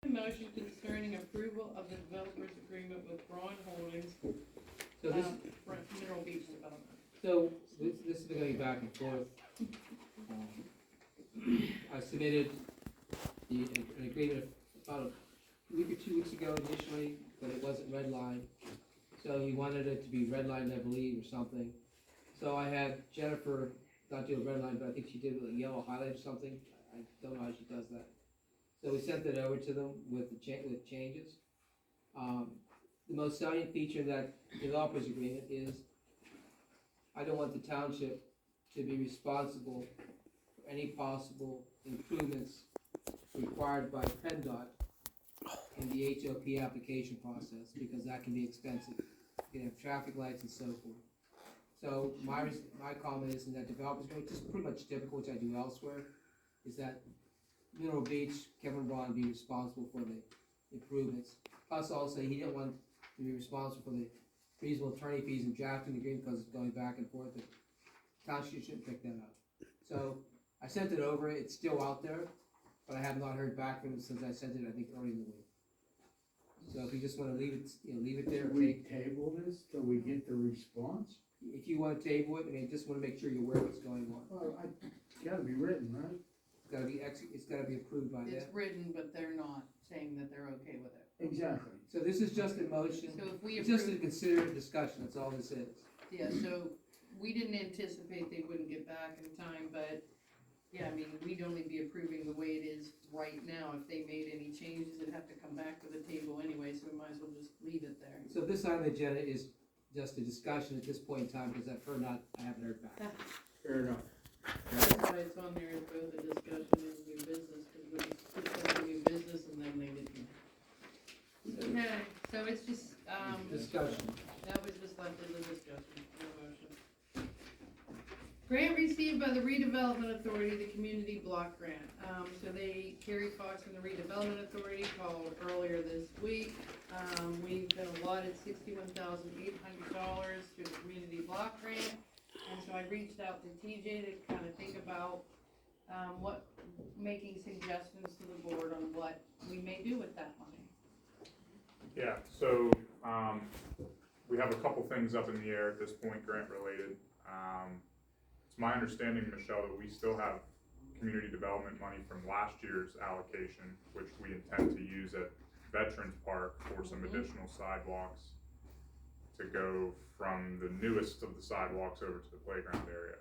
A motion concerning approval of the developer's agreement with Braun Holdings, So this, for Mineral Beach Development. so this has been going back and forth. I submitted an agreement about a week or 2 weeks ago initially, but it wasn't redlined. So he wanted it to be redlined, I believe, or something. So I had Jennifer not do a redline, but I think she did a yellow highlight or something. I don't know how she does that. So we sent it over to them with the with changes. The most salient feature of that developer's agreement is I don't want the township to be responsible for any possible improvements required by PennDOT in the HOP application process, because that can be expensive. You can have traffic lights and so forth. So my comment is in that developers, which is pretty much typical, which I do elsewhere, is that Mineral Beach, Kevin Braun be responsible for the improvements. Plus also, he didn't want to be responsible for the reasonable attorney fees and drafting the agreement because it's going back and forth. The township shouldn't pick that up. So I sent it over, it's still out there, but I have not heard back from him since I sent it, I think, early in the week. So if you just wanna leave it, leave it there. Should we table this till we get the response? If you wanna table it, I mean, just wanna make sure you're aware of what's going on. Well, it's gotta be written, right? It's gotta be approved by It's them. written, but they're not saying that they're okay with it. Exactly. So this is just a motion, So if we it's just a approve, considered discussion, that's all this is. yeah, so we didn't anticipate they wouldn't get back in time, but yeah, I mean, we'd only be approving the way it is right now. If they made any changes, it'd have to come back to the table anyway, so we might as well just leave it there. So this on the agenda is just a discussion at this point in time, because I haven't heard back. Fair enough. That's why it's on there as both a discussion and new business, because we put something new business and then they didn't. Okay, so it's just, Discussion. that was just left as a discussion, no motion. Grant received by the Redevelopment Authority, the Community Block Grant. So Kerry Fox and the Redevelopment Authority called earlier this week. We've been allotted $61,800 through the Community Block Grant. And so I reached out to TJ to kind of think about, making suggestions to the board on what we may do with that money. Yeah, so, we have a couple things up in the air at this point, grant related. It's my understanding, Michelle, that we still have community development money from last year's allocation, which we intend to use at Veterans Park for some additional sidewalks to go from the newest of the sidewalks over to the playground area.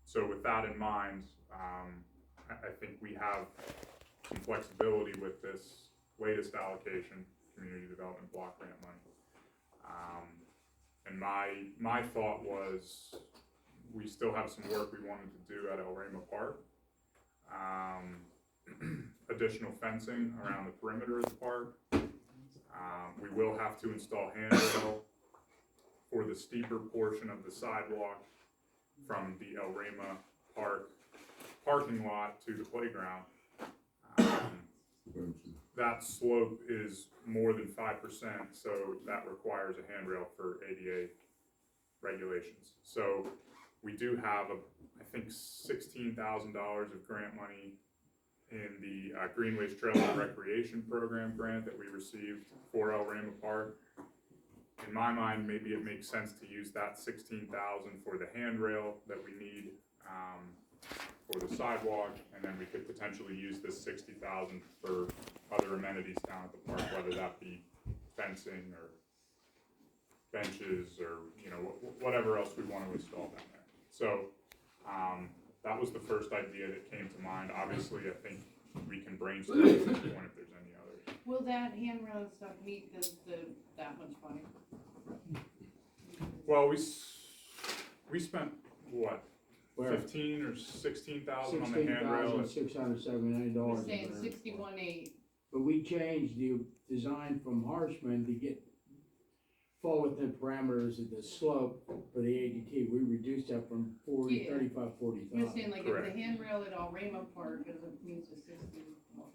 So with that in mind, I think we have some flexibility with this latest allocation, community development block grant money. And my thought was, we still have some work we wanted to do at El Rema Park. Additional fencing around the perimeter of the park. We will have to install handrail for the steeper portion of the sidewalk from the El Rema Park parking lot to the playground. That slope is more than 5%, so that requires a handrail for ADA regulations. So we do have, I think, $16,000 of grant money in the Greenways Trail and Recreation Program grant that we received for El Rema Park. In my mind, maybe it makes sense to use that $16,000 for the handrail that we need for the sidewalk, and then we could potentially use this $60,000 for other amenities down at the park, whether that be fencing or benches or whatever else we want to install down there. So that was the first idea that came to mind. Obviously, I think we can brainstorm at this point if there's any others. Will that handrail and stuff meet that much money? Well, we spent what, Where? 15 or 16,000 on the handrail. $16,679. We're saying 61.8. But we changed the design from Harshman to fall within parameters of the slope for the ADT. We reduced that from 40, Yeah. 35, 40,000. I'm just saying, like, if Correct. the handrail at El Rema Park meets the 60,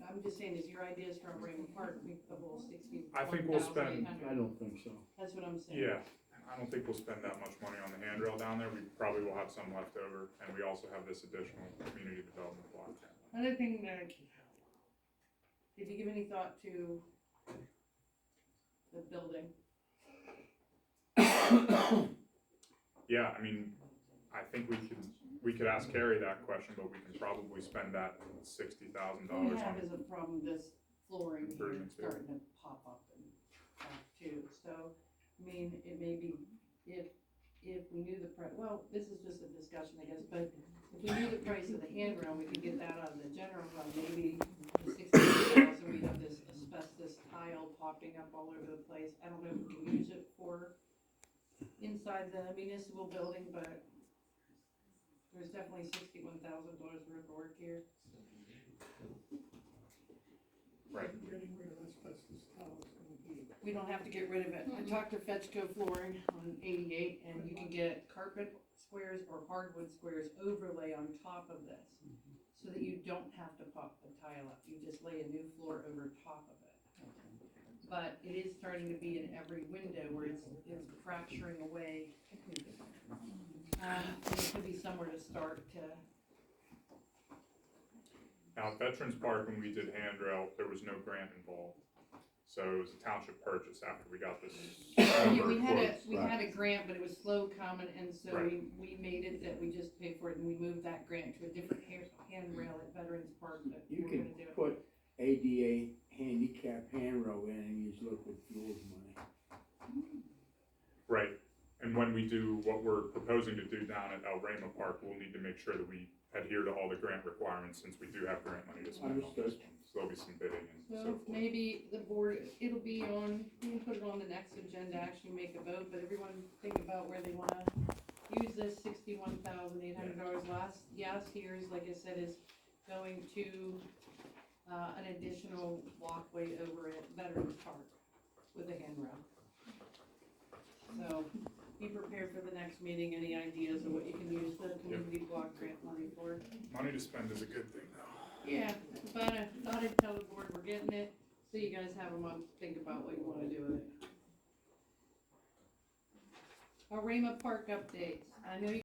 I'm just saying, is your ideas for El Rema Park meet the whole 60? I think we'll spend- I don't think so. That's what I'm saying. Yeah, I don't think we'll spend that much money on the handrail down there. We probably will have some left over, and we also have this additional community development block. Another thing that did you give any thought to the building? Yeah, I mean, I think we could ask Carrie that question, but we can probably spend that $60,000 What we have on is a problem, this flooring here Improvements, yeah. starting to pop up and back too, so, I mean, it may be, if we knew the price, well, this is just a discussion, I guess, but if we knew the price of the handrail, we could get that out of the general fund, maybe the $60,000, we have this asbestos tile popping up all over the place, I don't know if we can use it for inside the municipal building, but there's definitely $61,000 worth of work here. Right. We don't have to get rid of it. I talked to Fetchco Flooring on 88, and you can get carpet squares or hardwood squares overlay on top of this, so that you don't have to pop the tile up. You just lay a new floor over top of it. But it is starting to be in every window where it's fracturing away. It could be somewhere to start to. Now, Veterans Park, when we did handrail, there was no grant involved. So it was a township purchase after we got this. We had a grant, but it was slow coming, and so Right. we made it that we just paid for it, and we moved that grant to a different handrail at Veterans Park that You we're can gonna do it. put ADA handicap handrail in and use liquid fuels money. Right, and when we do what we're proposing to do down at El Rama Park, we'll need to make sure that we adhere to all the grant requirements, since we do have grant money to spend on this Understood. one. So there'll be some bidding and so So forth. maybe the board, it'll be on, we can put it on the next agenda, actually make a vote, but everyone think about where they wanna use this $61,800. Last year's, like I said, is going to, an additional walkway over at Veterans Park with a handrail. So, be prepared for the next meeting, any ideas of what you can use the community block grant money for. Money to spend is a good thing, though. Yeah, but I thought I'd tell the board we're getting it, so you guys have a month to think about what you wanna do with it. Arima Park updates, I know you